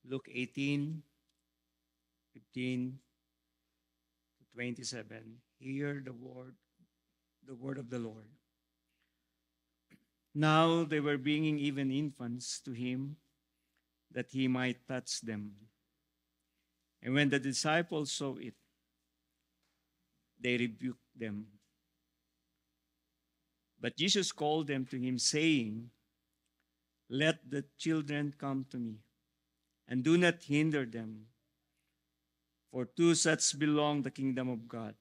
Luke 18:15 to 27. Hear the word of the Lord. Now they were bringing even infants to him that he might touch them. And when the disciples saw it, they rebuked them. But Jesus called them to him, saying, Let the children come to me, and do not hinder them, for to such belong the kingdom of God.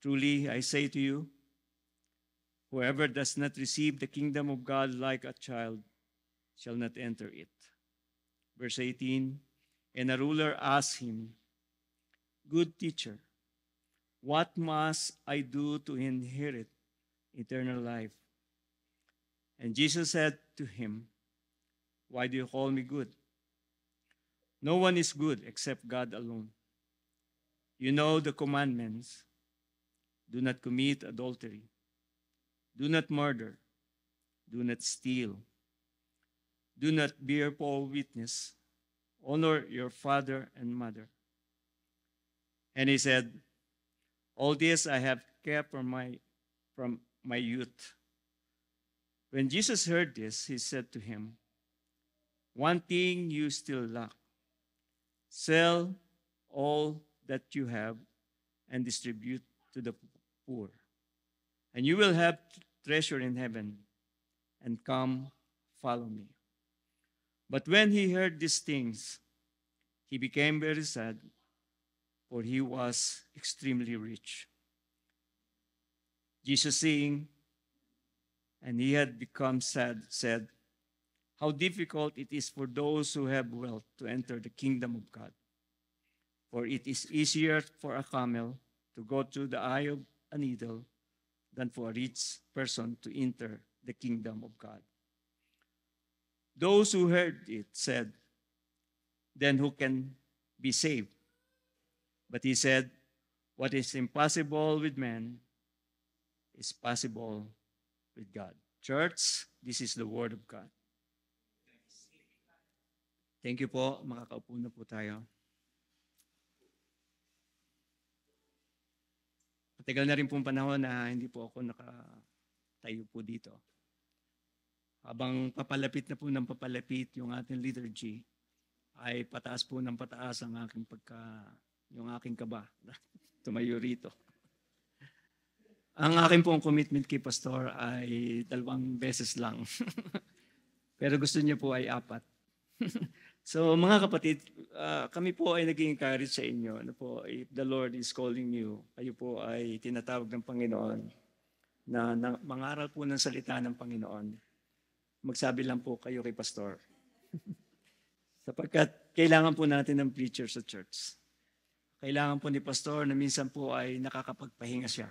Truly, I say to you, whoever does not receive the kingdom of God like a child shall not enter it. Verse 18, and a ruler asked him, Good teacher, what must I do to inherit eternal life? And Jesus said to him, Why do you call me good? No one is good except God alone. You know the commandments. Do not commit adultery. Do not murder. Do not steal. Do not bear false witness. Honor your father and mother. And he said, All this I have kept from my youth. When Jesus heard this, he said to him, One thing you still lack. Sell all that you have and distribute to the poor, and you will have treasure in heaven, and come follow me. But when he heard these things, he became very sad, for he was extremely rich. Jesus, seeing, and he had become sad, said, How difficult it is for those who have wealth to enter the kingdom of God. For it is easier for a camel to go through the eye of a needle than for a rich person to enter the kingdom of God. Those who heard it said, Then who can be saved? But he said, What is impossible with man is possible with God. Church, this is the word of God. Thank you po. Makakaupo na po tayo. Matagal na rin pong panahon na hindi po ako nakatayo po dito. Habang papalapit na po ng papalapit yung ating liturgy, ay pataas po ng pataas ang yung aking kaba na tumayo rito. Ang aking pong commitment kay Pastor ay 2 beses lang. Pero gusto niya po ay 4. So mga kapatid, kami po ay nag-encourage sa inyo. If the Lord is calling you, kayo po ay tinatawag ng Panginoon na mangaral po ng salita ng Panginoon. Magsabi lang po kayo kay Pastor. Sapagkat kailangan po natin ng preacher sa church. Kailangan po ni Pastor na minsan po ay nakakapagpahinga siya.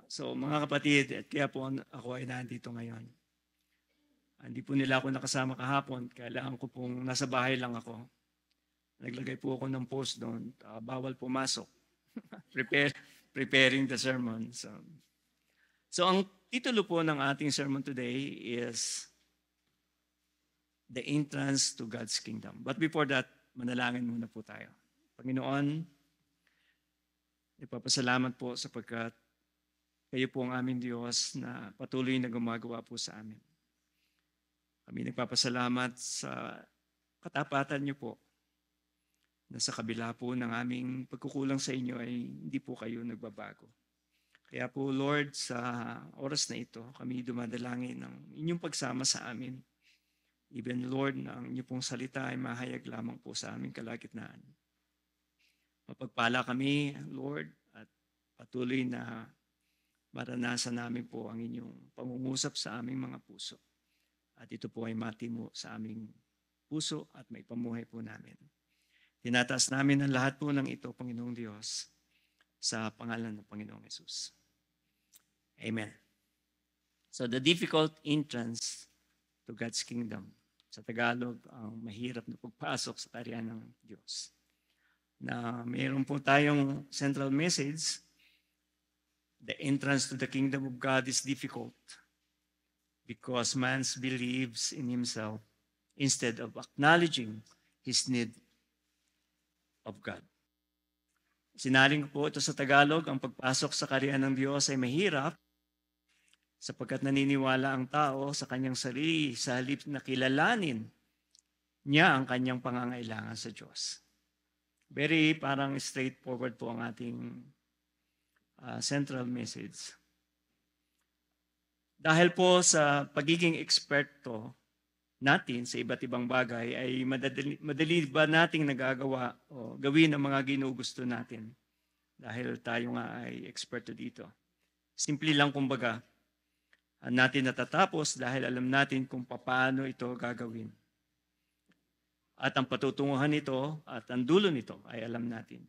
So mga kapatid, at kaya po ako ay nandito ngayon. Hindi po nila ako nakasama kahapon. Kailangan ko pong nasa bahay lang ako. Naglagay po ako ng post doon. Bawal pumasok. Preparing the sermon. So ang titulo po ng ating sermon today is The Entrance to God's Kingdom. But before that, manalangin muna po tayo. Panginoon, ipapasalamat po sapagkat kayo po ang aming Diyos na patuloy na gumagawa po sa amin. Kami nagpapasalamat sa katapatan niyo po na sa kabila po ng aming pagkukulang sa inyo ay hindi po kayo nagbabago. Kaya po Lord, sa oras na ito, kami dumadalangin ng inyong pagsama sa amin. Even Lord, na ang inyong pong salita ay mahayag lamang po sa aming kalagitnaan. Mapagpala kami, Lord, at patuloy na maranasan namin po ang inyong pangungusap sa aming mga puso. At ito po ay matimo sa aming puso at may pamuhay po namin. Tinataas namin ang lahat po ng ito, Panginoong Diyos, sa pangalan ng Panginoong Yesus. Amen. So the difficult entrance to God's kingdom. Sa Tagalog, ang mahirap na pagpasok sa kaharian ng Diyos. Na mayroon po tayong central message, the entrance to the kingdom of God is difficult because man believes in instead of acknowledging his need of God. Sinaling ko po ito sa Tagalog, ang pagpasok sa kaharian ng Diyos ay mahirap sapagkat naniniwala ang tao sa kanyang sarili sa halip na kilalanin niya ang kanyang pangangailangan sa Diyos. Very parang straightforward po ang ating central message. Dahil po sa pagiging eksperto natin sa iba't ibang bagay ay madali ba nating nagagawa o gawin ang mga ginugusto natin dahil tayo nga ay eksperto dito. Simple lang kumbaga, natin natatapos dahil alam natin kung paano ito gagawin. At ang patutunguhan nito at ang dulo nito ay alam natin.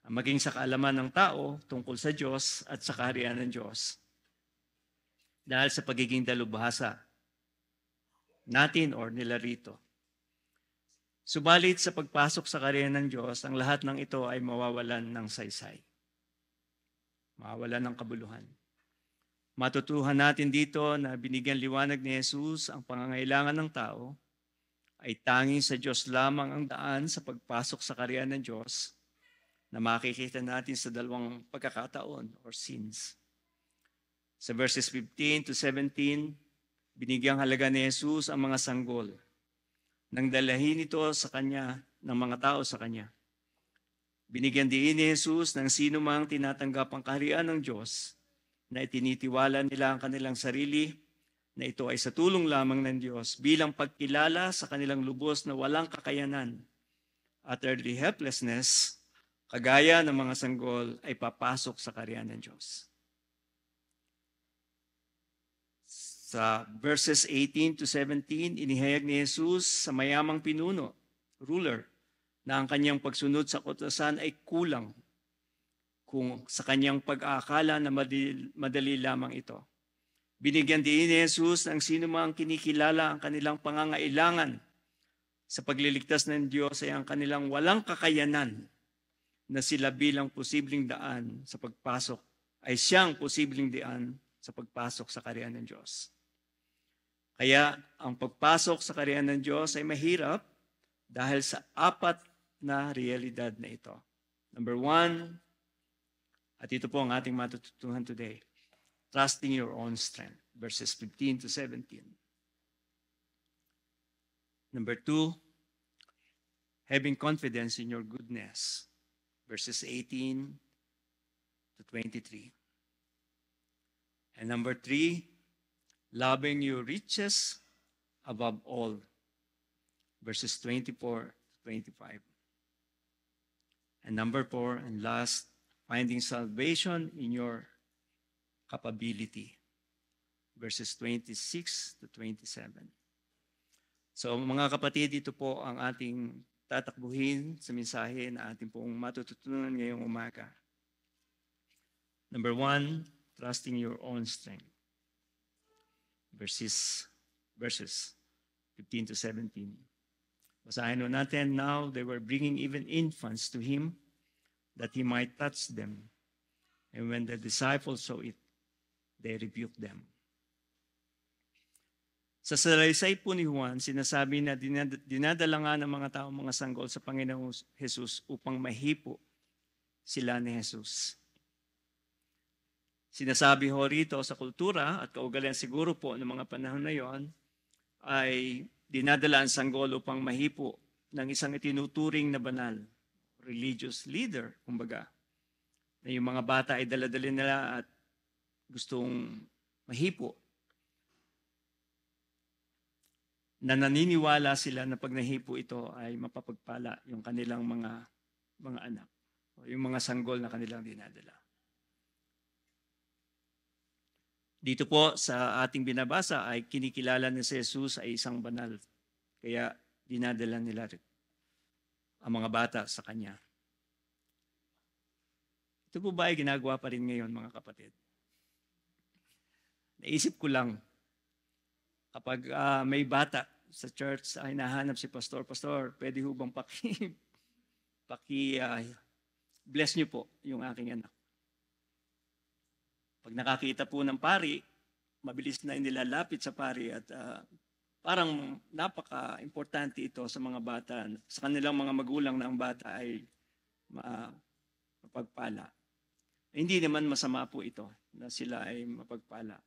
Maging sa kaalaman ng tao tungkol sa Diyos at sa kaharian ng Diyos. Dahil sa pagiging dalubhasa natin or nila rito. Subalit sa pagpasok sa kaharian ng Diyos, ang lahat ng ito ay mawawalan ng saysay. Mawawalan ng kabuluhan. Matutuhan natin dito na binigyan liwanag ni Jesus ang pangangailangan ng tao ay tanging sa Diyos lamang ang daan sa pagpasok sa kaharian ng Diyos na makikita natin sa dalawang pagkakataon or scenes. Sa verses 15 to 17, binigyang halaga ni Jesus ang mga sanggol nang dalahin ito sa kanya ng mga tao sa kanya. Binigyan din ni Jesus ng sino mang tinatanggap ang kaharian ng Diyos na itinitiwala nila ang kanilang sarili na ito ay sa tulong lamang ng Diyos bilang pagkilala sa kanilang lubos na walang kakayanan at earthly helplessness, kagaya ng mga sanggol ay papasok sa kaharian ng Diyos. Sa verses 18 to 17, inihayag ni Jesus sa mayamang pinuno, ruler, na ang kanyang pagsunod sa kautusan ay kulang kung sa kanyang pag-aakala na madali lamang ito. Binigyan din ni Jesus ng sino mang kinikilala ang kanilang pangangailangan sa pagliligtas ng Diyos ay ang kanilang walang kakayanan na sila bilang posibleng daan sa pagpasok ay siyang posibleng daan sa pagpasok sa kaharian ng Diyos. Kaya ang pagpasok sa kaharian ng Diyos ay mahirap dahil sa apat na realidad na ito. Number 1, at ito po ang ating matututunan today, trusting your own strength, verses 15 to 17. Number 2, having confidence in your goodness, verses 18 to 23. And number 3, loving your riches above all, verses 24 to 25. And number 4, and last, finding salvation in your capability, verses 26 to 27. So mga kapatid, ito po ang ating tatakbuhin sa mensahe na ating pong matututunan ngayong umaga. Number 1, trusting your own strength. Verses 15 to 17. Basahin natin, now they were bringing even infants to him that he might touch them. And when the disciples saw it, they rebuked them. Sa salaysay po ni Juan, sinasabi na dinadala nga ng mga tao mga sanggol sa Panginoong Jesus upang mahipo sila ni Jesus. Sinasabi ho rito sa kultura at kaugalian siguro po ng mga panahon na yon ay dinadala ang sanggol upang mahipo ng isang itinuturing na banal, religious leader, kumbaga. Na yung mga bata ay daladalin nila at gustong mahipo. Na naniniwala sila na pag nahipo ito ay mapapagpala yung kanilang mga anak o yung mga sanggol na kanilang dinadala. Dito po sa ating binabasa ay kinikilala ni Jesus ay isang banal. Kaya dinadala nila ang mga bata sa kanya. Ito po ba ay ginagawa pa rin ngayon, mga kapatid? Naisip ko lang, kapag may bata sa church ay nahanap si Pastor, pwede ho bang bless niyo po yung aking anak. Pag nakakita po ng pari, mabilis na nilalapit sa pari at parang napaka-importante ito sa mga bata, sa kanilang mga magulang na ang bata ay mapagpala. Hindi naman masama po ito na sila ay mapagpala.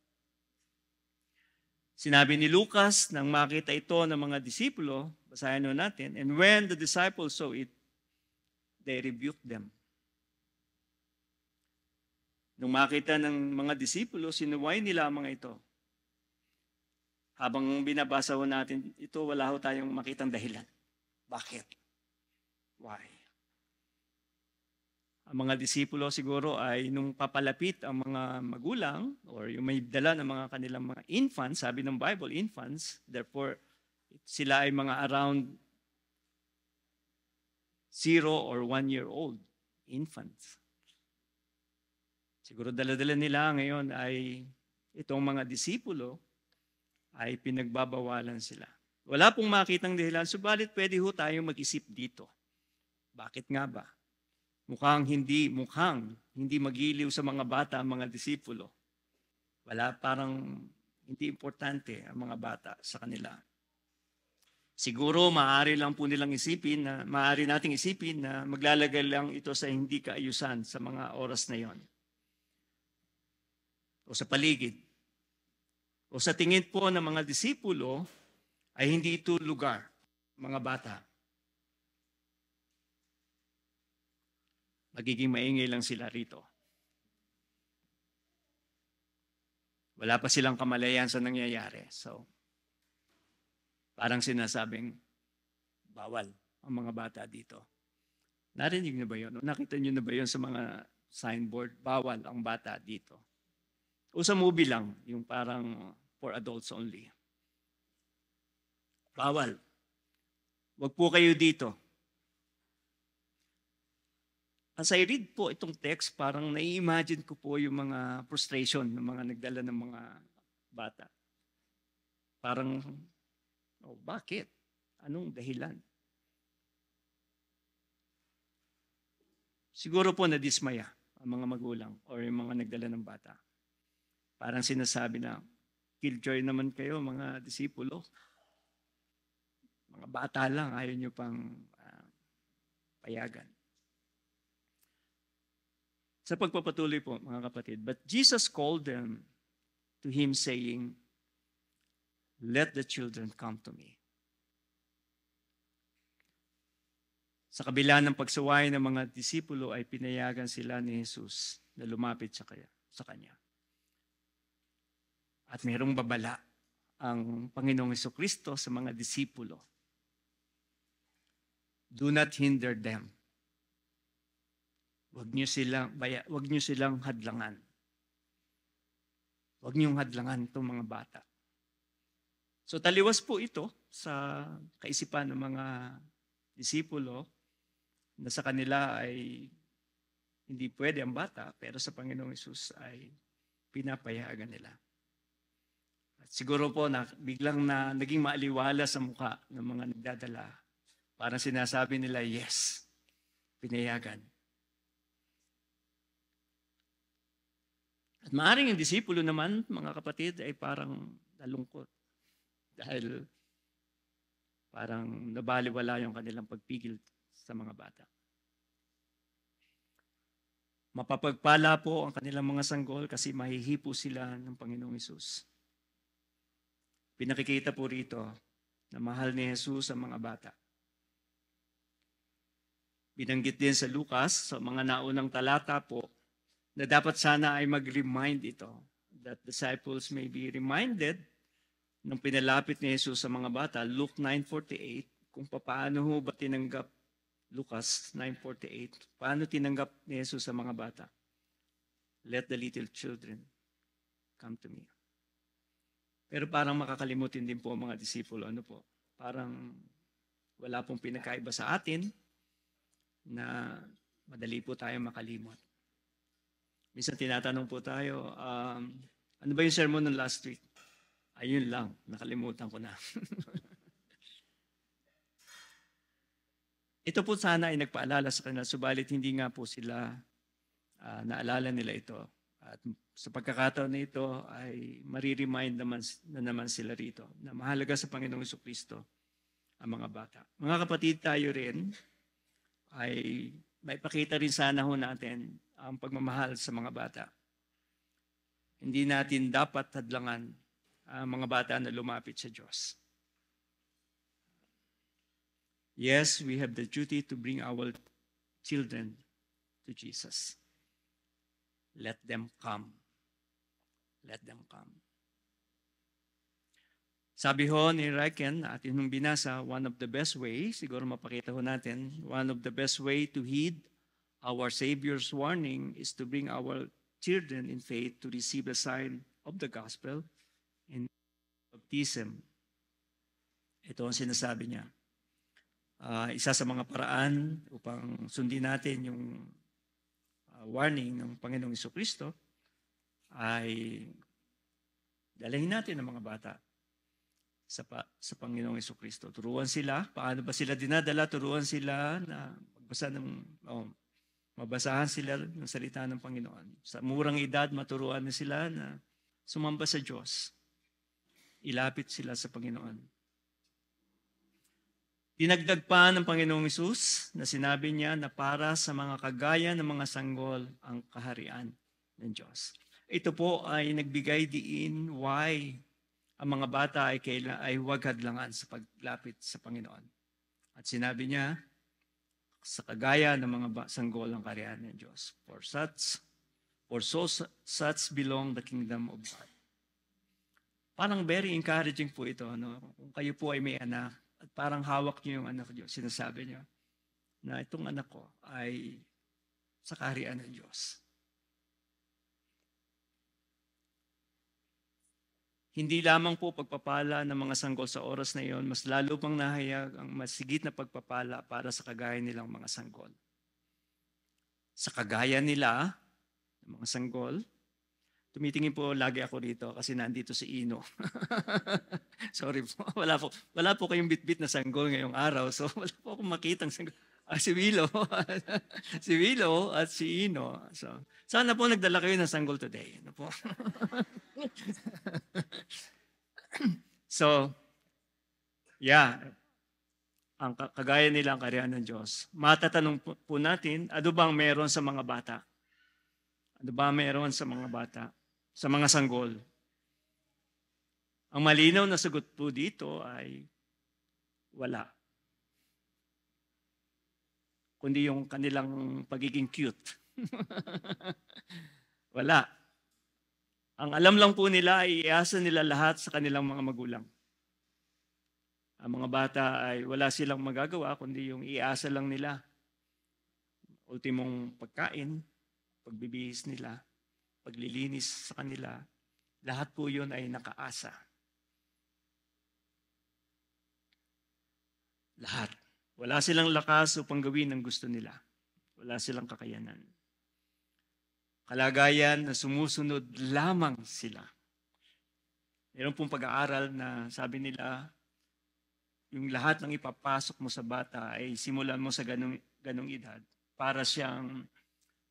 Sinabi ni Lucas, nang makita ito ng mga disipulo, basahin natin, and when the disciples saw it, they rebuked them. Nung makita ng mga disipulo, sinuway nila ang mga ito. Habang binabasa ho natin ito, wala ho tayong makitang dahilan. Bakit? Why? Ang mga disipulo siguro ay nung papalapit ang mga magulang or yung may dala ng mga kanilang mga infants, sabi ng Bible, infants, therefore sila ay mga around 0 or 1-year-old infants. Siguro dala-dala nila ngayon ay itong mga disipulo ay pinagbabawalan sila. Wala pong makitang dahilan, subalit pwede ho tayong mag-isip dito. Bakit nga ba? Mukhang hindi magiliw sa mga bata ang mga disipulo. Parang hindi importante ang mga bata sa kanila. Siguro maaari nating isipin na maglalagay lang ito sa hindi kaayusan sa mga oras na yon. O sa paligid. O sa tingin po ng mga disipulo ay hindi ito lugar, mga bata. Magiging maingay lang sila rito. Wala pa silang kamalayan sa nangyayari. So, parang sinasabing, bawal ang mga bata dito. Narinig niyo ba yun? Nakita niyo na ba yun sa mga signboard? Bawal ang bata dito. O sa movie lang, yung parang for adults only. Bawal. Wag po kayo dito. As I read po itong text, parang nai-imagine ko po yung mga frustration ng mga nagdala ng mga bata. Parang, bakit? Anong dahilan? Siguro po nadismaya ang mga magulang or yung mga nagdala ng bata. Parang sinasabi na, killjoy naman kayo mga disipulo. Mga bata lang, ayaw nyo pang payagan. Sa pagpapatuloy po, mga kapatid, but Jesus called them to him saying, let the children come to me. Sa kabila ng pagsuway ng mga disipulo ay pinayagan sila ni Jesus na lumapit sa kanya. At mayroong babala ang Panginoong Jesucristo sa mga disipulo. Do not hinder them. Huwag niyo silang hadlangan. Huwag niyong hadlangan itong mga bata. So taliwas po ito sa kaisipan ng mga disipulo na sa kanila ay hindi pwede ang bata, pero sa Panginoong Hesus ay pinapayagan nila. At siguro po biglang naging maaliwala sa mukha ng mga nagdadala. Parang sinasabi nila, yes, pinayagan. At maaaring yung disipulo naman, mga kapatid, ay parang nalungkot. Dahil parang nabaliwala yung kanilang pagpigil sa mga bata. Mapapagpala po ang kanilang mga sanggol kasi mahihipo sila ng Panginoong Hesus. Pinakikita po rito na mahal ni Jesus ang mga bata. Binanggit din sa Lucas, sa mga naunang talata po, na dapat sana ay mag-remind ito, that disciples may be reminded nung pinalapit ni Jesus sa mga bata, Luke 9:48, kung paano ho ba tinanggap, Lucas 9:48, paano tinanggap ni Jesus sa mga bata? Let the little children come to me. Pero parang makakalimutin din po ang mga disipulo. Ano po? Parang wala pong pinakaiba sa atin na madali po tayo makalimot. Minsan tinatanong po tayo, ano ba yung sermon ng last week? Ayun lang, nakalimutan ko na. Ito po sana ay nagpaalala sa kanila, subalit hindi nga po sila naalala nila ito. At sa pagkakataon na ito ay mariremind naman sila rito na mahalaga sa Panginoong Jesucristo ang mga bata. Mga kapatid, tayo rin ay maipakita rin sana ho natin ang pagmamahal sa mga bata. Hindi natin dapat hadlangan ang mga bata na lumapit sa Diyos. Yes, we have the duty to bring our children to Jesus. Let them come. Let them come. Sabi ho ni Ryken, atin nung binasa, one of the best ways, siguro mapakita ho natin, one of the best way to heed our Savior's warning is to bring our children in faith to receive the sign of the gospel in baptism. Ito ang sinasabi niya. Isa sa mga paraan upang sundin natin yung warning ng Panginoong Jesucristo ay dalhin natin ang mga bata sa Panginoong Jesucristo. Turuan sila. Paano ba sila dinadala? Turuan sila na mabasahan sila ng salita ng Panginoon. Sa murang edad, maturuan na sila na sumamba sa Diyos. Ilapit sila sa Panginoon. Dinagdag pa ng Panginoong Hesus na sinabi niya na para sa mga kagaya ng mga sanggol ang kaharian ng Diyos. Ito po ay nagbigay diin why ang mga bata ay huwag hadlangan sa paglapit sa Panginoon. At sinabi niya, sa kagaya ng mga sanggol ang kaharian ng Diyos. For such belong the kingdom of God. Parang very encouraging po ito. No? Kung kayo po ay may anak, at parang hawak niyo yung anak niyo, sinasabi niyo na itong anak ko ay sa kaharian ng Diyos. Hindi lamang po pagpapala ng mga sanggol sa oras na iyon, mas lalo pang nahayag ang masigit na pagpapala para sa kagaya nilang mga sanggol. Sa kagaya nila, ng mga sanggol, tumitingin po lagi ako rito kasi nandito si Ino. Sorry po, wala po kayong bitbit na sanggol ngayong araw, so wala po akong makitang sanggol. Si Willow. Si Willow at si Ino. So, sana po nagdala kayo ng sanggol today. Ano po? So, yeah. Ang kagaya nila ang kaharian ng Diyos. Matatanong po natin, ano bang meron sa mga bata? Ano ba meron sa mga bata? Sa mga sanggol? Ang malinaw na sagot po dito ay wala. Kundi yung kanilang pagiging cute. Wala. Ang alam lang po nila ay iasa nila lahat sa kanilang mga magulang. Ang mga bata ay wala silang magagawa kundi yung iasa lang nila. Ultimong pagkain, pagbibihis nila, paglilinis sa kanila, lahat po yun ay nakaasa. Lahat. Wala silang lakas upang gawin ang gusto nila. Wala silang kakayanan. Kalagayan na sumusunod lamang sila. Meron pong pag-aaral na sabi nila, yung lahat ng ipapasok mo sa bata ay simulan mo sa ganong edad para siyang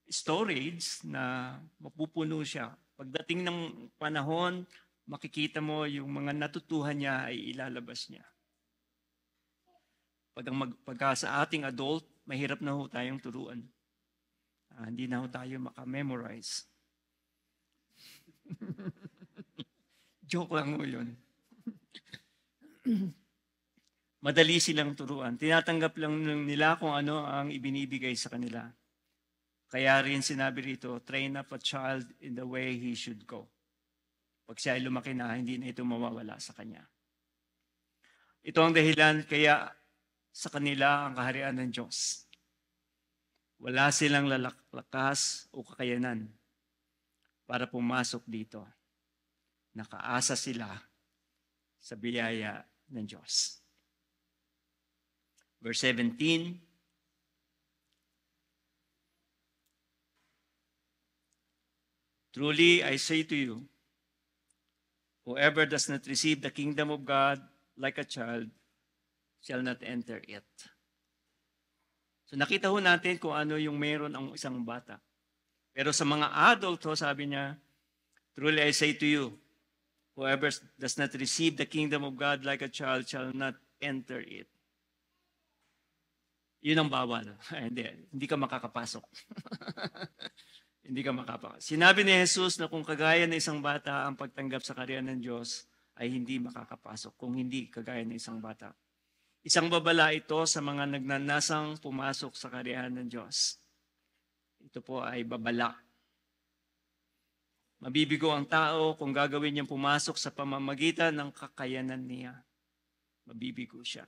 storage na mapupuno siya. Pagdating ng panahon, makikita mo yung mga natutuhan niya ay ilalabas niya. Pagka sa ating adult, mahirap na ho tayong turuan. Hindi na ho tayo makamemorize. Joke lang ho yun. Madali silang turuan. Tinatanggap lang nila kung ano ang ibinibigay sa kanila. Kaya rin sinabi rito, train up a child in the way he should go. Pag siya ay lumaki na, hindi na ito mawawala sa kanya. Ito ang dahilan kaya sa kanila ang kaharian ng Diyos. Wala silang lakas o kakayanan para pumasok dito. Nakaasa sila sa biyaya ng Diyos. Verse 17, truly I say to you, whoever does not receive the kingdom of God like a child shall not enter it. So nakita ho natin kung ano yung meron ang isang bata. Pero sa mga adult, sabi niya, truly I say to you, whoever does not receive the kingdom of God like a child shall not enter it. Yun ang bawal. Hindi ka makakapasok. Hindi ka makapasok. Sinabi ni Jesus na kung kagaya ng isang bata ang pagtanggap sa kaharian ng Diyos, ay hindi makakapasok kung hindi kagaya ng isang bata. Isang babala ito sa mga nagnanasang pumasok sa kaharian ng Diyos. Ito po ay babala. Mabibigo ang tao kung gagawin niyang pumasok sa pamamagitan ng kakayanan niya. Mabibigo siya.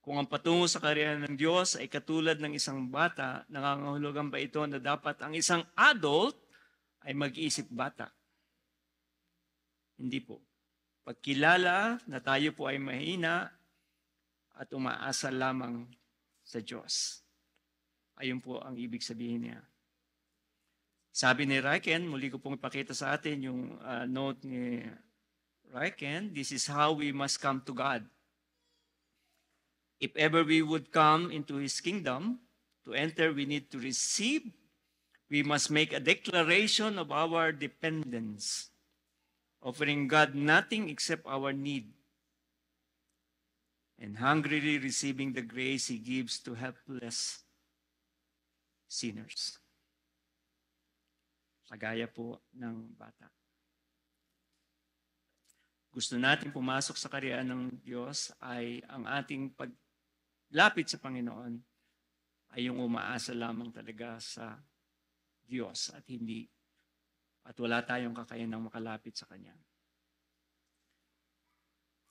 Kung ang patungo sa kaharian ng Diyos ay katulad ng isang bata, nangangahulugan ba ito na dapat ang isang adult ay mag-isip bata? Hindi po. Pagkilala na tayo po ay mahina at umaasa lamang sa Diyos. Ayun po ang ibig sabihin niya. Sabi ni Ryken, muli ko pong ipakita sa atin yung note ni Ryken, this is how we must come to God. If ever we would come into His kingdom, to enter we need to receive. We must make a declaration of our dependence, offering God nothing except our need, and hungrily receiving the grace He gives to helpless sinners. Kagaya po ng bata. Gusto natin pumasok sa kaharian ng Diyos ay ang ating paglapit sa Panginoon ay yung umaasa lamang talaga sa Diyos at hindi at wala tayong kakayanang makalapit sa Kanya.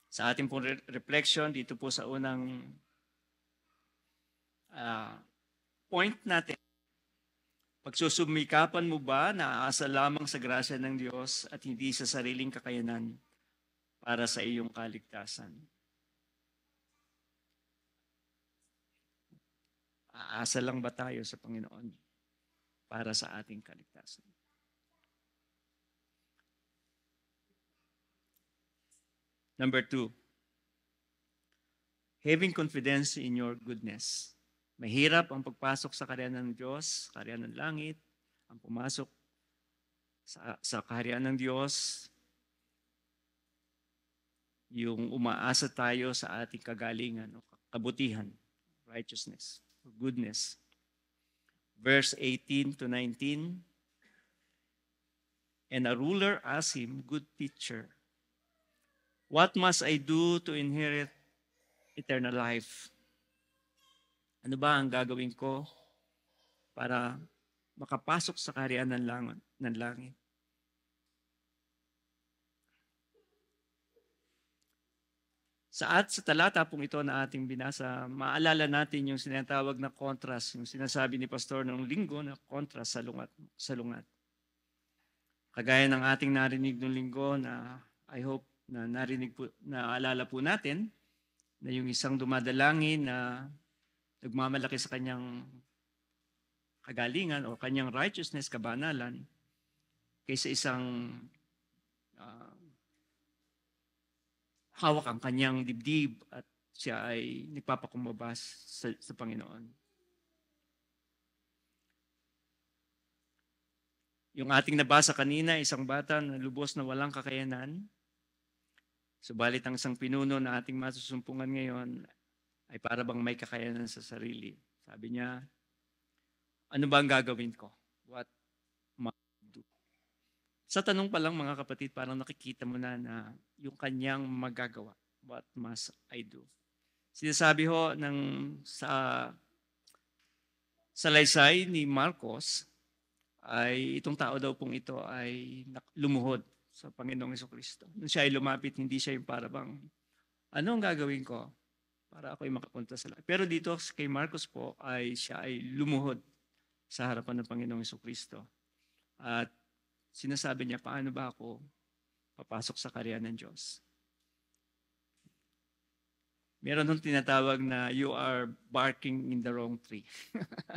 Sa ating pong reflection dito po sa unang point natin, pagsusumikapan mo ba na aasa lamang sa grasya ng Diyos at hindi sa sariling kakayanan para sa iyong kaligtasan? Aasa lang ba tayo sa Panginoon para sa ating kaligtasan? Number 2, having confidence in your goodness. Mahirap ang pagpasok sa kaharian ng Diyos, kaharian ng langit, ang pumasok sa kaharian ng Diyos, yung umaasa tayo sa ating kagalingan o kabutihan, righteousness, or goodness. Verse 18 to 19, and a ruler asked him, good teacher, what must I do to inherit eternal life? Ano ba ang gagawin ko para makapasok sa kaharian ng langit? Sa talata pong ito na ating binasa, maalala natin yung sinatawag na contrast, yung sinasabi ni Pastor noong linggo na contrast sa lungat. Kagaya ng ating narinig noong linggo na I hope na narinig po, naalala po natin na yung isang dumadalangin na nagmamalaki sa kanyang kagalingan o kanyang righteousness, kabanalan, kaysa isang hawak ang kanyang dibdib at siya ay nagpapakumbabas sa Panginoon. Yung ating nabasa kanina, isang bata na lubos na walang kakayanan, subalit ang isang pinuno na ating masusumpungan ngayon ay para bang may kakayanan sa sarili. Sabi niya, ano ba ang gagawin ko? What must I do? Sa tanong pa lang mga kapatid, parang nakikita mo na yung kanyang magagawa. What must I do? Sinasabi ho sa salaysay ni Marcos, ay itong tao daw pong ito ay lumuhod sa Panginoong Jesucristo. Nung siya ay lumapit, hindi siya yung para bang, ano ang gagawin ko para ako ay makapunta sa langit? Pero dito kay Marcos po, siya ay lumuhod sa harapan ng Panginoong Jesucristo. At sinasabi niya, paano ba ako papasok sa kaharian ng Diyos? Meron nung tinatawag na you are barking in the wrong tree.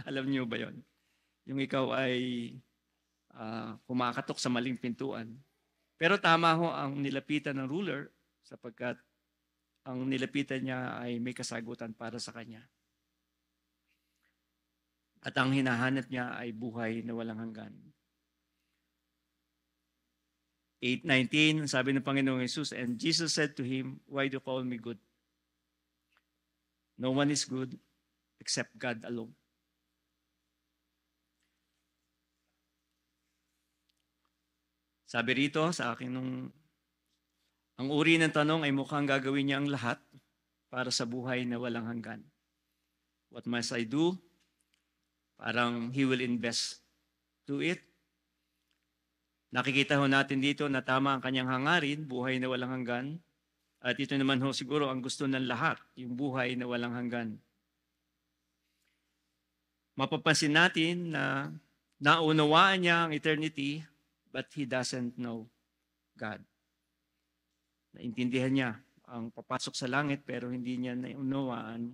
Alam niyo ba yon? Yung ikaw ay kumakatok sa maling pintuan. Pero tama ho ang nilapitan ng ruler sapagkat ang nilapitan niya ay may kasagutan para sa kanya. At ang hinahanap niya ay buhay na walang hanggan. 8:19, sabi ng Panginoong Jesus, and Jesus said to him, why do you call me good? No one is good except God alone. Sabi rito sa akin ang uri ng tanong ay mukhang gagawin niya ang lahat para sa buhay na walang hanggan. What must I do? Parang he will invest to it. Nakikita ho natin dito na tama ang kanyang hangarin, buhay na walang hanggan. At ito naman ho siguro ang gusto ng lahat, yung buhay na walang hanggan. Mapapansin natin na naunawaan niya ang eternity, but he doesn't know God. Naintindihan niya ang papasok sa langit, pero hindi niya naunawaan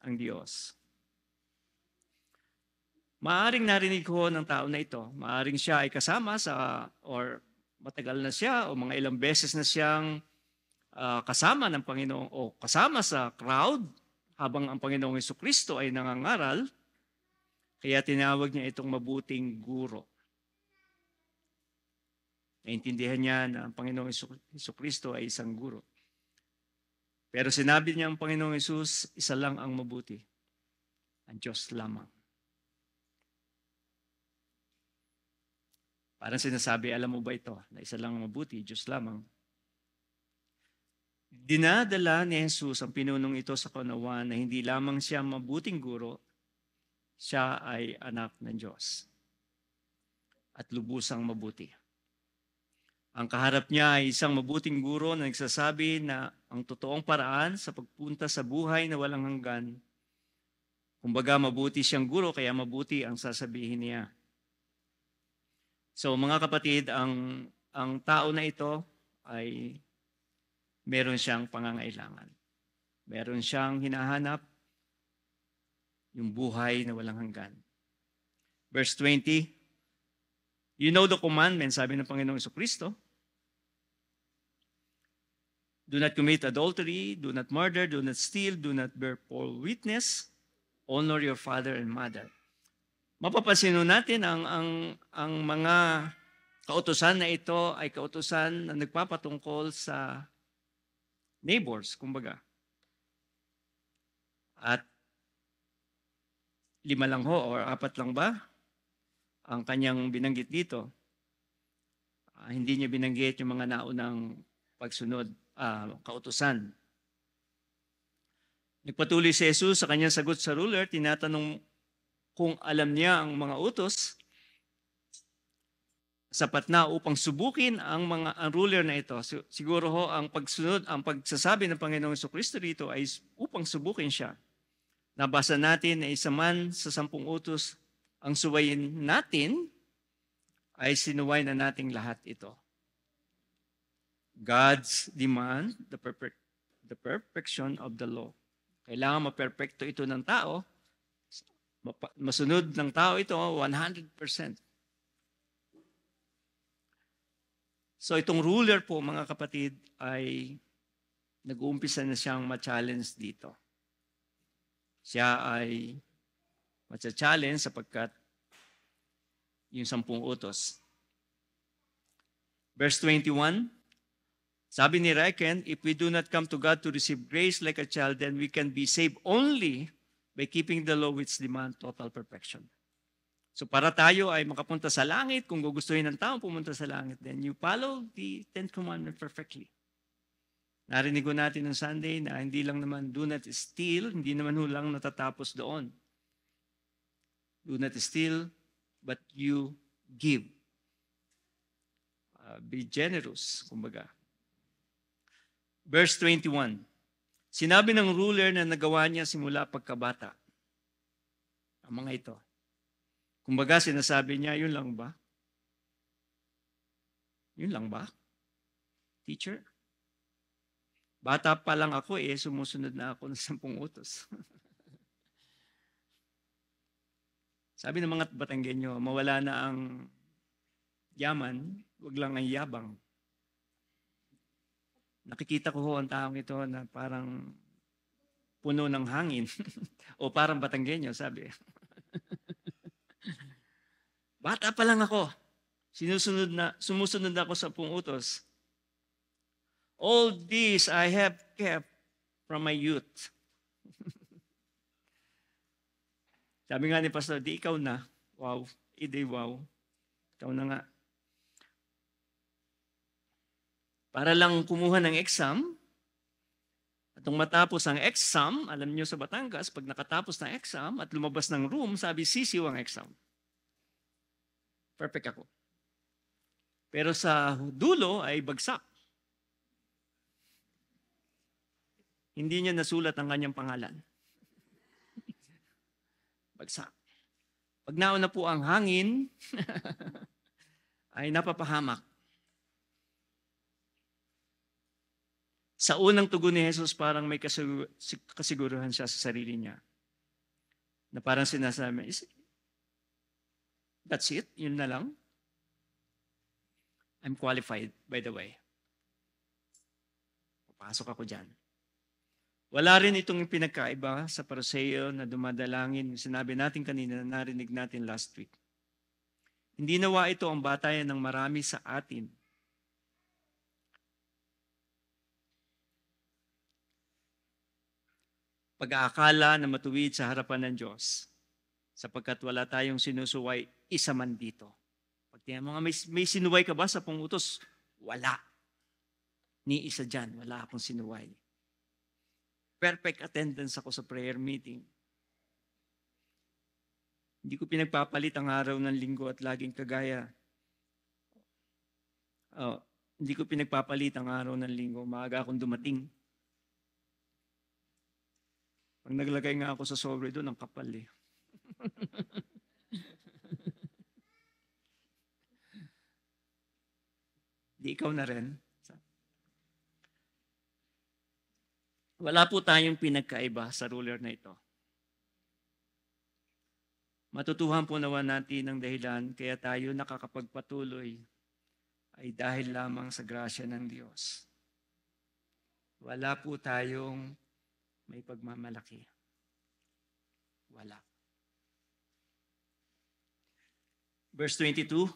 ang Diyos. Maaring narinig ko ng tao na ito, maaring siya ay kasama sa, or matagal na siya, o mga ilang beses na siyang kasama ng Panginoon, o kasama sa crowd, habang ang Panginoong Jesucristo ay nangangaral, kaya tinawag niya itong mabuting guro. Naintindihan niya na ang Panginoong Jesucristo ay isang guro. Pero sinabi niya ang Panginoong Jesus, isa lang ang mabuti, ang Diyos lamang. Parang sinasabi, alam mo ba ito, na isa lang ang mabuti, Diyos lamang. Dinadala ni Jesus ang pinunong ito sa kaunawaan na hindi lamang siya mabuting guro, siya ay anak ng Diyos. At lubusang mabuti. Ang kaharap niya ay isang mabuting guro na nagsasabi na ang totoong paraan sa pagpunta sa buhay na walang hanggan, kumbaga mabuti siyang guro, kaya mabuti ang sasabihin niya. So mga kapatid, ang tao na ito ay meron siyang pangangailangan. Meron siyang hinahanap, yung buhay na walang hanggan. Verse 20, you know the commandment, sabi ng Panginoong Jesucristo. Do not commit adultery, do not murder, do not steal, do not bear false witness, honor your father and mother. Mapapansin natin ang mga kautusan na ito ay kautusan na nagpapatungkol sa neighbors, kumbaga. At 5 lang ho, or 4 lang ba ang kanyang binanggit dito. Hindi niya binanggit yung mga naunang pagsunod, kautusan. Nagpatuloy si Jesus sa kanyang sagot sa ruler, tinatanong kung alam niya ang mga utos, sapat na upang subukin ang ruler na ito. Siguro ho, ang pagsasabi ng Panginoong Jesucristo rito ay upang subukin siya. Nabasa natin na isa man sa 10 utos ang suwayin natin, ay sinuway na nating lahat ito. God's demand, the perfection of the law. Kailangan maperfecto ito ng tao, masunod ng tao ito 100%. So itong ruler po, mga kapatid, ay nag-uumpisa na siyang ma-challenge dito. Siya ay ma-challenge sapagkat yung 10 utos. Verse 21, sabi ni Reichen, if we do not come to God to receive grace like a child, then we can be saved only by keeping the law which demand total perfection. So para tayo ay makapunta sa langit, kung gugustuhin ng tao pumunta sa langit, then you follow the 10 commandments perfectly. Narinig ko natin ng Sunday na hindi lang naman do not steal, hindi naman lang natatapos doon. Do not steal, but you give. Be generous, kumbaga. Verse 21, sinabi ng ruler na nagawa niya simula pagkabata. Ang mga ito. Kumbaga sinasabi niya, yun lang ba? Yun lang ba? Teacher? Bata pa lang ako sumusunod na ako ng 10 utos. Sabi ng mga Batanggenyo, mawala na ang yaman, wag lang ang yabang. Nakikita ko ho ang taong ito na parang puno ng hangin. O parang Batanggenyo, sabi. Bata pa lang ako. Sumusunod na ako sa 10 utos. All these I have kept from my youth. Sabi nga ni Pastor, di ikaw na. Wow. Wow. Ikaw na nga. Para lang kumuha ng exam, at nung matapos ang exam, alam niyo sa Batangas, pag nakatapos ng exam at lumabas ng room, sabi sisiw ang exam. Perfect ako. Pero sa dulo ay bagsak. Hindi niya nasulat ang kanyang pangalan. Bagsak. Pag nauna po ang hangin, ay napapahamak. Sa unang tugon ni Jesus, parang may kasiguruhan siya sa sarili niya. Na parang sinasabi, that's it? Yun na lang? I'm qualified, by the way. Papasok ako dyan. Wala rin itong pinagkaiba sa Pariseo na dumadalangin. Sinabi natin kanina, narinig natin last week. Hindi nawa ito ang batayan ng marami sa atin. Pag-aakala na matuwid sa harapan ng Diyos, sapagkat wala tayong sinusuway, isa man dito. Pag tingnan mo nga, may sinuway ka ba sa 10 utos? Wala. Ni isa dyan, wala akong sinuway. Perfect attendance ako sa prayer meeting. Hindi ko pinagpapalit ang araw ng linggo at laging kagaya. Hindi ko pinagpapalit ang araw ng linggo. Maaga akong dumating. Pag naglagay nga ako sa sobre doon, ang kapal eh. Di ikaw na rin. Wala po tayong pinagkaiba sa ruler na ito. Matutuhan po naman natin ang dahilan kaya tayo nakakapagpatuloy ay dahil lamang sa grasya ng Diyos. Wala po tayong may pagmamalaki. Wala. Verse 22.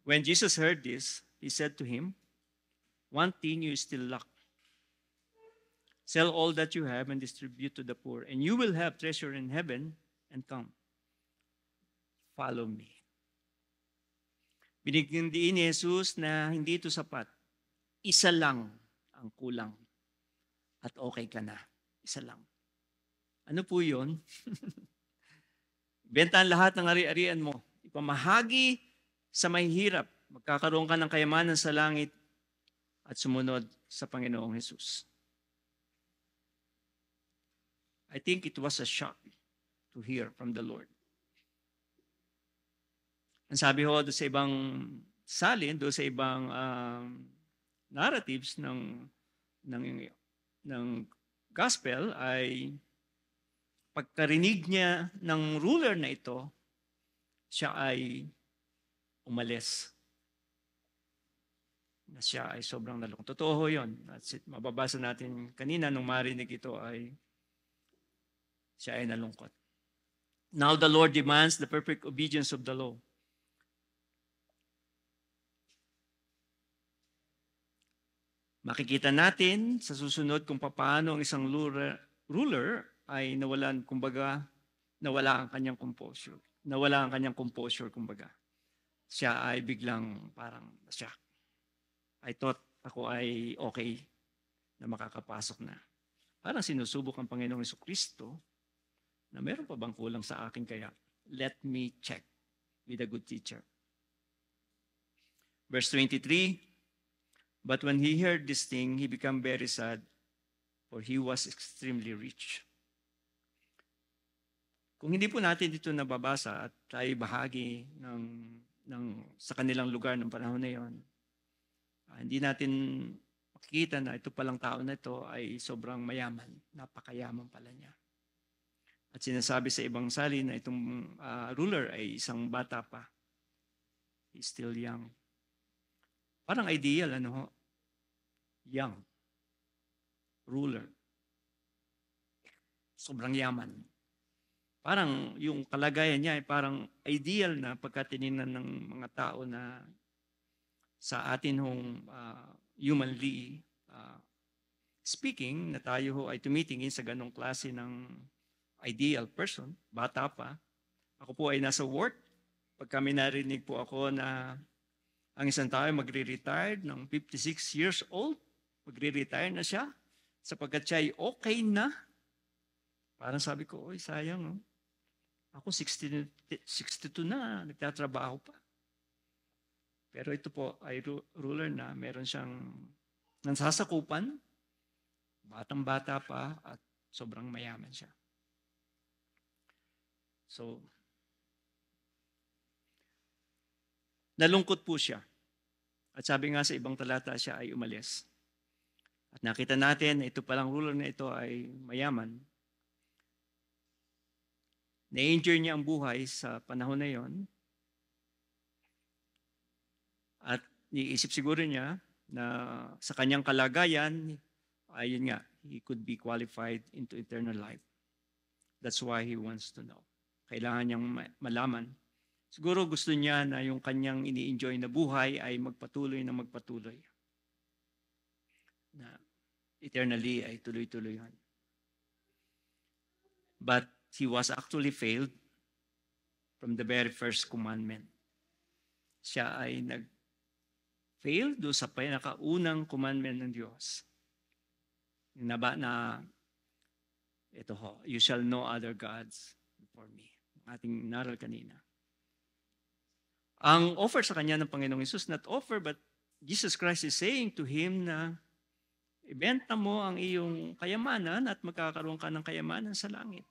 When Jesus heard this, he said to him, one thing you still lack. Sell all that you have and distribute to the poor, and you will have treasure in heaven, and come. Follow me. Binigyan din ni Jesus na hindi ito sapat. Isa lang ang kulang. At okay ka na. Isa lang. Ano po yun? Benta ang lahat ng ari-arian mo. Ipamahagi sa mahihirap. Magkakaroon ka ng kayamanan sa langit at sumunod sa Panginoong Jesus. I think it was a shock to hear from the Lord. Ang sabi ho doon sa ibang salin, doon sa ibang narratives ng gospel ay pagkarinig niya ng ruler na ito, siya ay umalis. Na siya ay sobrang nalungkot. Totoo ho yun. Mababasa natin kanina nung marinig ito ay siya ay nalungkot. Now the Lord demands the perfect obedience of the law. Makikita natin sa susunod kung paano ang isang ruler ay nawalan, kumbaga, nawala ang kanyang composure. Nawala ang kanyang composure, kumbaga. Siya ay biglang parang shock. I thought ako ay okay na makakapasok na. Parang sinusubok ang Panginoong Jesucristo na meron pa bang kulang sa akin kaya let me check with a good teacher. Verse 23, but when he heard this thing, he became very sad, for he was extremely rich. Kung hindi po natin dito nababasa at tayo bahagi sa kanilang lugar ng panahon na yon, hindi natin makikita na ito palang tao na ito ay sobrang mayaman. Napakayaman pala niya. At sinasabi sa ibang salin na itong ruler ay isang bata pa. He's still young. Parang ideal, ano ho? Young. Ruler. sobrang yaman. Parang yung kalagayan niya ay parang ideal na pagkatiningnan ng mga tao na sa atin hong humanly speaking, na tayo ho ay tumitingin sa ganong klase ng ideal person, bata pa. Ako po ay nasa work. Pag kami narinig po ako na ang isang tao ay magre-retire ng 56 years old, magre-retire na siya sapagkat siya ay okay na. Parang sabi ko, oy sayang, no? Ako 62 na, nagtatrabaho pa. Pero ito po ay ruler na, meron siyang nansasakupan, batang-bata pa at sobrang mayaman siya. So, nalungkot po siya. At sabi nga sa ibang talata, siya ay umalis. At nakita natin na ito palang ruler na ito ay mayaman. Na-injure niya ang buhay sa panahon na yon. At iisip siguro niya na sa kanyang kalagayan, ayun nga, he could be qualified into eternal life. That's why he wants to know. Kailangan niyang malaman. Siguro gusto niya na yung kanyang ini-enjoy na buhay ay magpatuloy na magpatuloy. Na eternally ay tuloy-tuloy yan. But he was actually failed from the very first commandment. Siya ay nag-fail doon sa pinakaunang commandment ng Diyos. Na ito ho, you shall know other gods before me. Ating naral kanina. Ang offer sa kanya ng Panginoong Hesus, not offer, but Jesus Christ is saying to him na ibenta mo ang iyong kayamanan at magkakaroon ka ng kayamanan sa langit.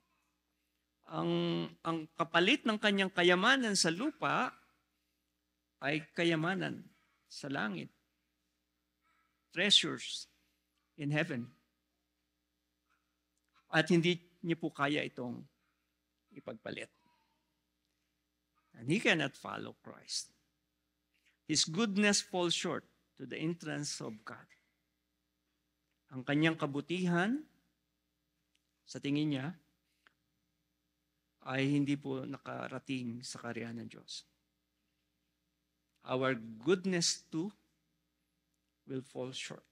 Ang kapalit ng kanyang kayamanan sa lupa ay kayamanan sa langit. Treasures in heaven. At hindi niyo po kaya itong ipagpalit. And he cannot follow Christ. His goodness falls short to the entrance of God. Ang kanyang kabutihan, sa tingin niya, ay hindi po nakarating sa kaharian ng Diyos. Our goodness too will fall short.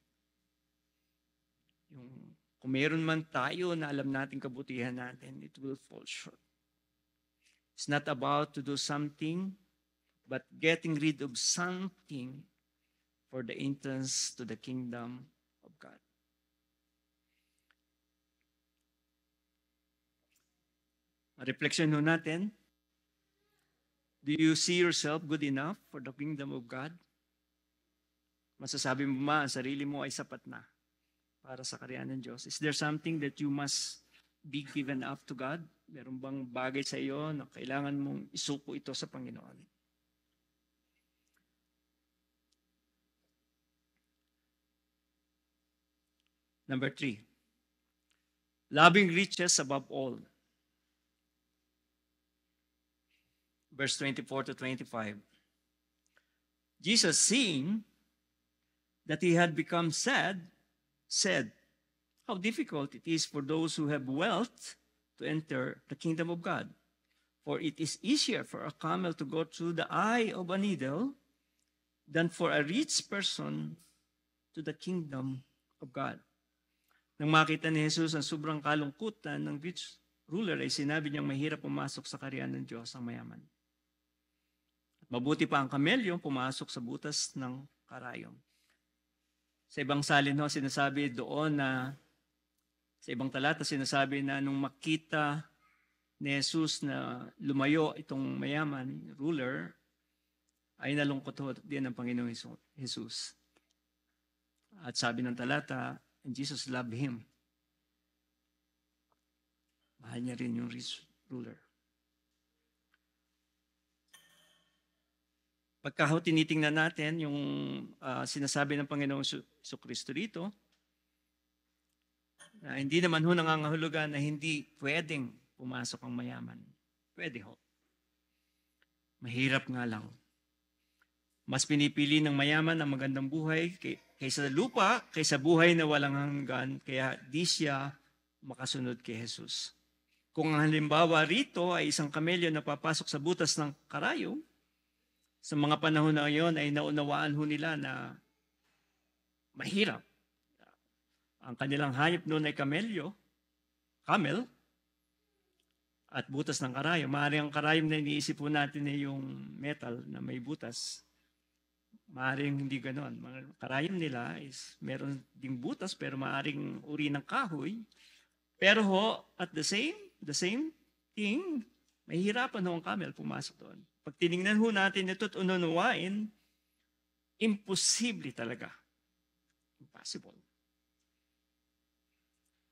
Kung meron man tayo na alam natin kabutihan natin, it will fall short. It's not about to do something, but getting rid of something for the entrance to the kingdom of God. Reflection ho natin, do you see yourself good enough for the kingdom of God? Masasabi mo ba ang sarili mo ay sapat na para sa kaharian ng Diyos? Is there something that you must be given up to God? Meron bang bagay sa iyo na kailangan mong isuko ito sa Panginoon? Number 3, loving riches above all. Verse 24 to 25. Jesus, seeing that he had become sad, said, how difficult it is for those who have wealth to enter the kingdom of God. For it is easier for a camel to go through the eye of a needle than for a rich person to the kingdom of God. Nang makita ni Jesus ang sobrang kalungkutan ng rich ruler, ay sinabi niyang mahirap pumasok sa kaharian ng Diyos ang mayaman. Mabuti pa ang kamelyo pumasok sa butas ng karayom. Sa ibang salin ho, sinasabi doon na, sa ibang talata, sinasabi na nung makita ni Jesus na lumayo itong mayaman, ruler, ay nalungkot ho din ang Panginoong Jesus. At sabi ng talata, and Jesus loved him. Mahal niya rin yung rich ruler. Pagka tinitingnan natin yung sinasabi ng Panginoong Jesucristo dito, na hindi naman ho nangangahulugan na hindi pwedeng pumasok ang mayaman. Pwede ho. Mahirap nga lang. Mas pinipili ng mayaman ang magandang buhay kaysa lupa, kaysa buhay na walang hanggan, kaya di siya makasunod kay Jesus. Kung ang halimbawa rito ay isang kamelyo na papasok sa butas ng karayom, sa mga panahon na iyon ay naunawaan ho nila na mahirap. Ang kanilang hayop noon ay camel, at butas ng karayom. Maaaring ang karayom na iniisip po natin ay yung metal na may butas. Maaaring hindi ganon. Mga karayom nila is meron ding butas pero maaaring uri ng kahoy. Pero ho, at the same thing, mahihirapan ho ang camel pumasok doon. Pag tinignan ho natin ito at ununuwain, imposible talaga. Impossible.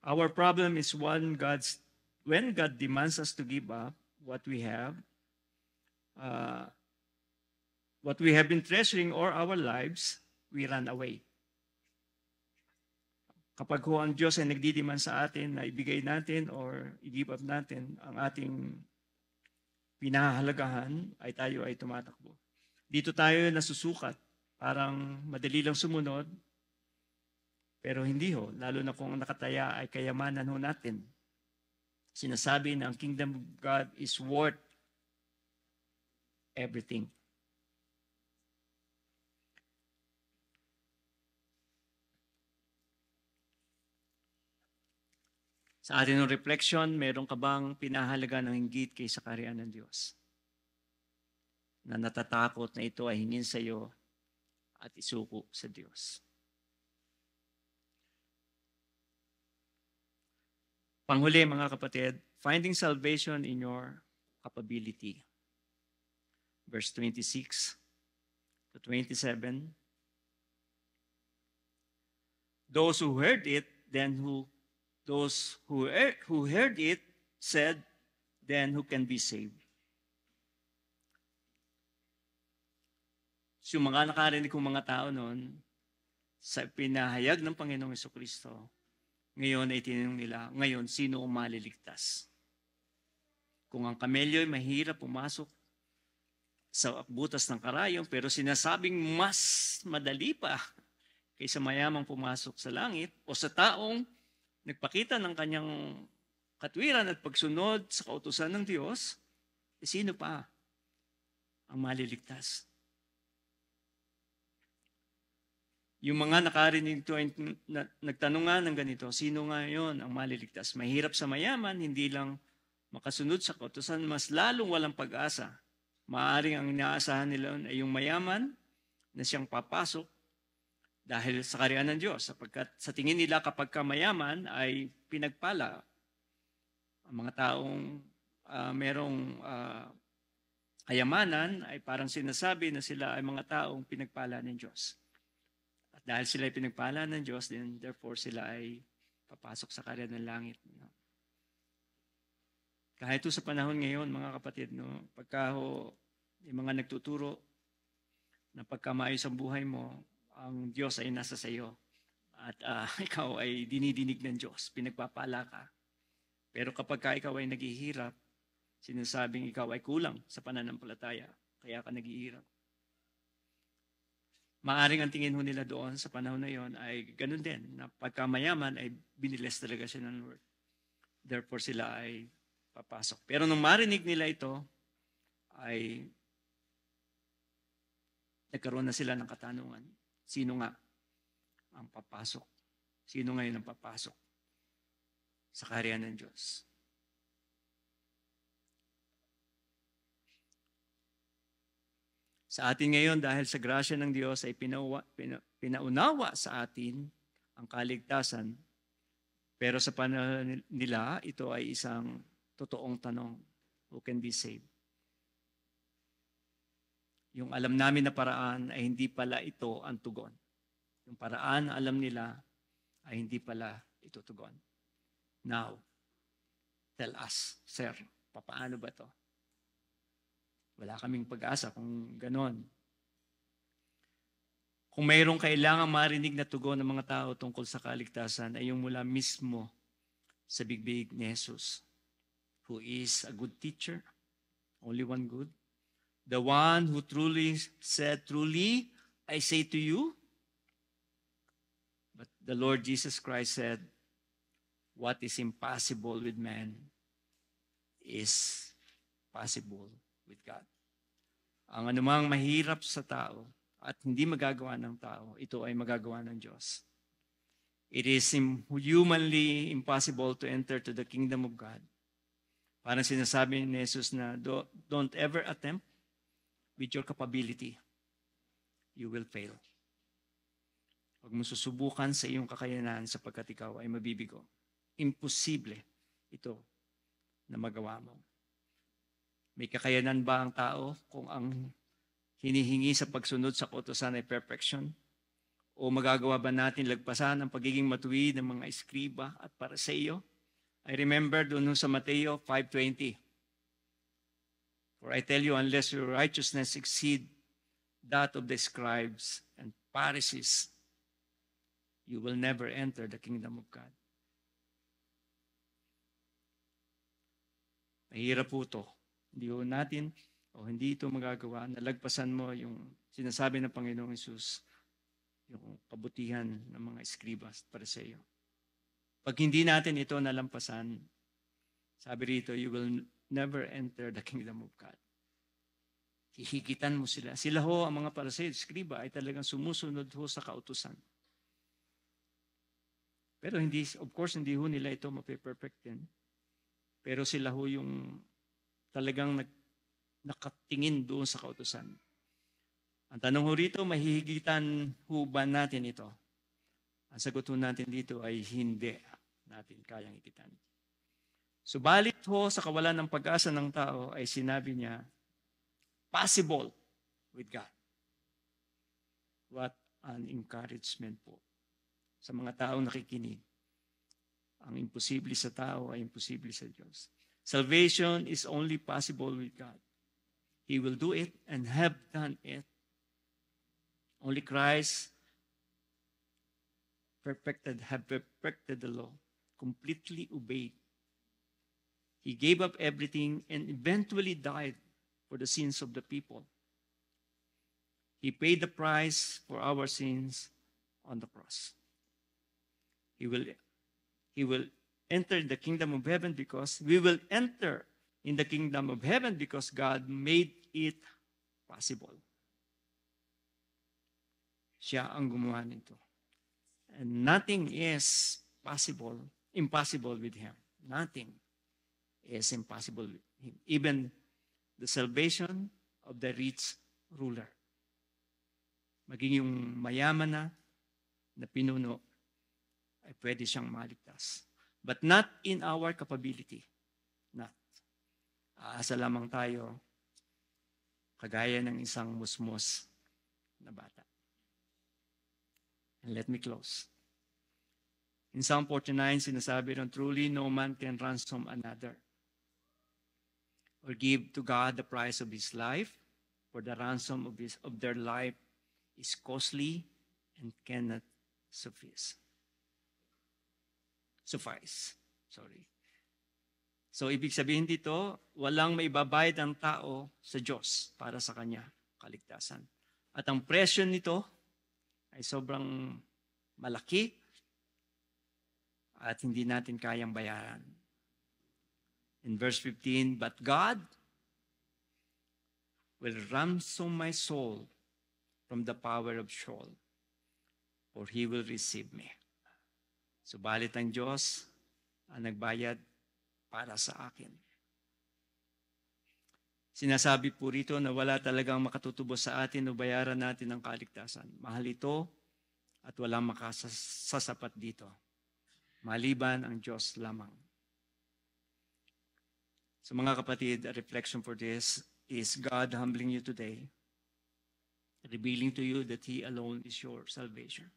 Our problem is when God demands us to give up what we have been treasuring all our lives, we run away. Kapag ho ang Diyos ay nagdidiman sa atin na ibigay natin or i-give up natin ang ating pinahahalagahan, ay tayo ay tumatakbo. Dito tayo nasusukat. Parang madali lang sumunod, pero hindi ho. Lalo na kung nakataya ay kayamanan ho natin. Sinasabi na ang kingdom of God is worth everything. Sa atin ng reflection, meron ka bang pinahalaga ng hinggit kaysa kaharian ng Diyos? Na natatakot na ito ay hingin sa iyo at isuko sa Diyos. Panghuli mga kapatid, finding salvation in your capability. Verse 26 to 27. Those who heard it said, then who can be saved? So yung mga nakarinig kong mga tao noon, sa pinahayag ng Panginoong Jesucristo, ngayon ay tinanong nila, ngayon sino ang maliligtas? Kung ang kamelyo ay mahirap pumasok sa butas ng karayom, pero sinasabing mas madali pa kaysa mayamang pumasok sa langit o sa taong nagpakita ng kanyang katwiran at pagsunod sa kautusan ng Diyos, sino pa ang maliligtas? Yung mga nakarinig ito ay nagtanong nga ng ganito, sino nga yun ang maliligtas? Mahirap sa mayaman, hindi lang makasunod sa kautusan, mas lalong walang pag-asa. Maaaring ang inaasahan nila ay yung mayaman na siyang papasok dahil sa kaharian ng Diyos. Sapagkat sa tingin nila kapag ka mayaman ay pinagpala. Ang mga taong merong kayamanan ay parang sinasabi na sila ay mga taong pinagpala ng Diyos. At dahil sila ay pinagpala ng Diyos, then therefore sila ay papasok sa kaharian ng langit. Kahit ito sa panahon ngayon, mga kapatid, pagka yung mga nagtuturo na pagka maayos ang buhay mo, ang Diyos ay nasa sa iyo. At ikaw ay dinidinig ng Diyos, pinagpapala ka. Pero kapag ka ikaw ay naghihirap, sinasabing ikaw ay kulang sa pananampalataya, kaya ka naghihirap. Maaring ang tingin ho nila doon sa panahon na yon ay ganun din, na pagka mayaman ay biniles talaga siya ng Lord. Therefore sila ay papasok. Pero nung marinig nila ito, ay nagkaroon na sila ng katanungan. Sino nga ang papasok? Sino ngayon ang papasok sa kaharian ng Diyos? Sa atin ngayon, dahil sa grasya ng Diyos ay pinaunawa sa atin ang kaligtasan, pero sa panahon nila, ito ay isang totoong tanong, who can be saved? Yung alam namin na paraan ay hindi pala ito ang tugon. Yung paraan na alam nila ay hindi pala ito tugon. Now, tell us, sir, paano ba ito? Wala kaming pag-asa kung ganon. Kung mayroong kailangang marinig na tugon ng mga tao tungkol sa kaligtasan ay yung mula mismo sa bigbig ni Jesus, who is a good teacher, only one good. The one who truly said, truly, I say to you. But the Lord Jesus Christ said, what is impossible with man is possible with God. Ang anumang mahirap sa tao at hindi magagawa ng tao, ito ay magagawa ng Diyos. It is humanly impossible to enter to the kingdom of God. Parang sinasabi ni Jesus na don't ever attempt with your capability. You will fail. Huwag mo susubukan sa iyong kakayanan sapagkat ikaw ay mabibigo. Imposible ito na magawa mo. May kakayanan ba ang tao kung ang hinihingi sa pagsunod sa kautusan ay perfection? O magagawa ba natin lagpasan ang pagiging matuwid ng mga eskriba at pariseo? I remember doon sa Mateo 5:20. For I tell you, unless your righteousness exceed that of the scribes and Pharisees, you will never enter the kingdom of God. Mahirap po ito. Hindi ito magagawa. Nalagpasan mo yung sinasabi ng Panginoong Hesus, yung kabutihan ng mga eskribas para sa iyo. Pag hindi natin ito nalampasan, sabi rito, you will never enter the kingdom of God. Hihigitan mo sila. Sila ho, ang mga pariseo, eskriba, ay talagang sumusunod ho sa kautusan. Pero of course, hindi ho nila ito mape-perfect din. Pero sila ho yung talagang nakatingin doon sa kautusan. Ang tanong ho rito, mahihigitan ho ba natin ito? Ang sagot ho natin dito ay hindi natin kayang higitan. Subalit ho, sa kawalan ng pag-asa ng tao, ay sinabi niya, possible with God. What an encouragement po sa mga taong nakikinig. Ang imposible sa tao ay imposible sa Diyos. Salvation is only possible with God. He will do it and have done it. Only Christ have perfected the law, completely obeyed. He gave up everything and eventually died for the sins of the people. He paid the price for our sins on the cross. He will enter the kingdom of heaven because we will enter in the kingdom of heaven because God made it possible. Siya ang gumawa nito. And nothing is impossible with Him. Nothing is impossible with Him. Even the salvation of the rich ruler. Maging yung mayaman na pinuno ay pwede siyang maligtas. But not in our capability. Not. Aasa lamang tayo kagaya ng isang musmos na bata. And let me close. In Psalm 49, sinasabi ron, truly no man can ransom another or give to God the price of his life, for the ransom of their life is costly and cannot suffice. So, ibig sabihin dito, walang maibabayad ang tao sa Diyos para sa kanya kaligtasan. At ang presyo nito ay sobrang malaki at hindi natin kayang bayaran. In verse 15, but God will ransom my soul from the power of Sheol, for He will receive me. Subalit ang Diyos ang nagbayad para sa akin. Sinasabi po rito na wala talagang makatutubos sa atin o bayaran natin ang kaligtasan. Mahal ito at walang makasasapat dito. Maliban ang Diyos lamang. So mga kapatid, a reflection for this is God humbling you today, revealing to you that He alone is your salvation.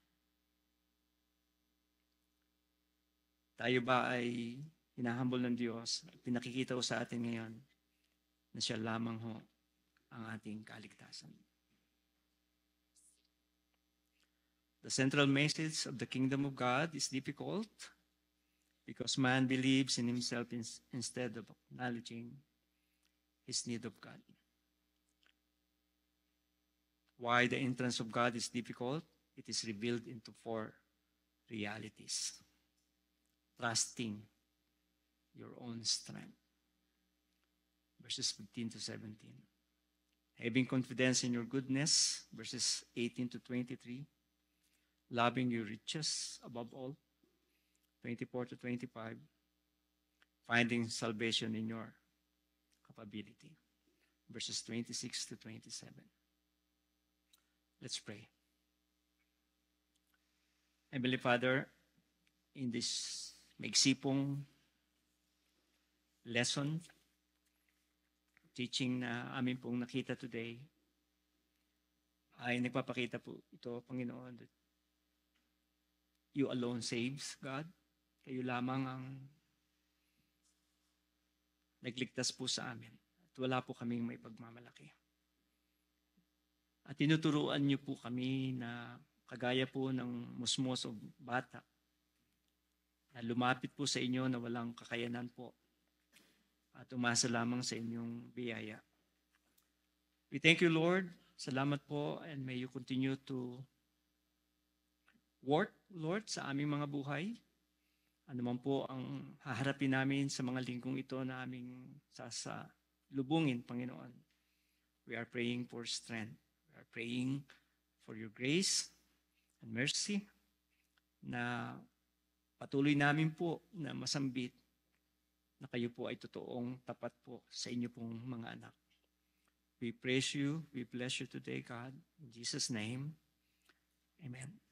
Tayo ba ay hinahambol ng Diyos at pinakikita ko sa atin ngayon na siya lamang ho ang ating kaligtasan. The central message of the kingdom of God is difficult because man believes in himself instead of acknowledging his need of God. Why the entrance of God is difficult? It is revealed into 4 realities. trusting your own strength. Verses 15 to 17. Having confidence in your goodness, verses 18 to 23. Loving your riches above all, 24 to 25. Finding salvation in your capability, verses 26 to 27. Let's pray. Heavenly Father, in this maiksi pong lesson, teaching na amin pong nakita today, ay nagpapakita po ito, Panginoon, that you alone saves, God. Kayo lamang ang nagligtas po sa amin. At wala po kaming may pagmamalaki. At tinuturuan niyo po kami na kagaya po ng musmos o bata na lumapit po sa inyo na walang kakayanan po at umasa lamang sa inyong biyaya. We thank you, Lord. Salamat po, and may you continue to work, Lord, sa aming mga buhay. Ano man po ang haharapin namin sa mga linggong ito na aming sasalubungin, Panginoon. We are praying for strength. We are praying for your grace and mercy na patuloy namin po na masambit na kayo po ay totoong tapat po sa inyo pong mga anak. We praise you, we bless you today, God. In Jesus' name, amen.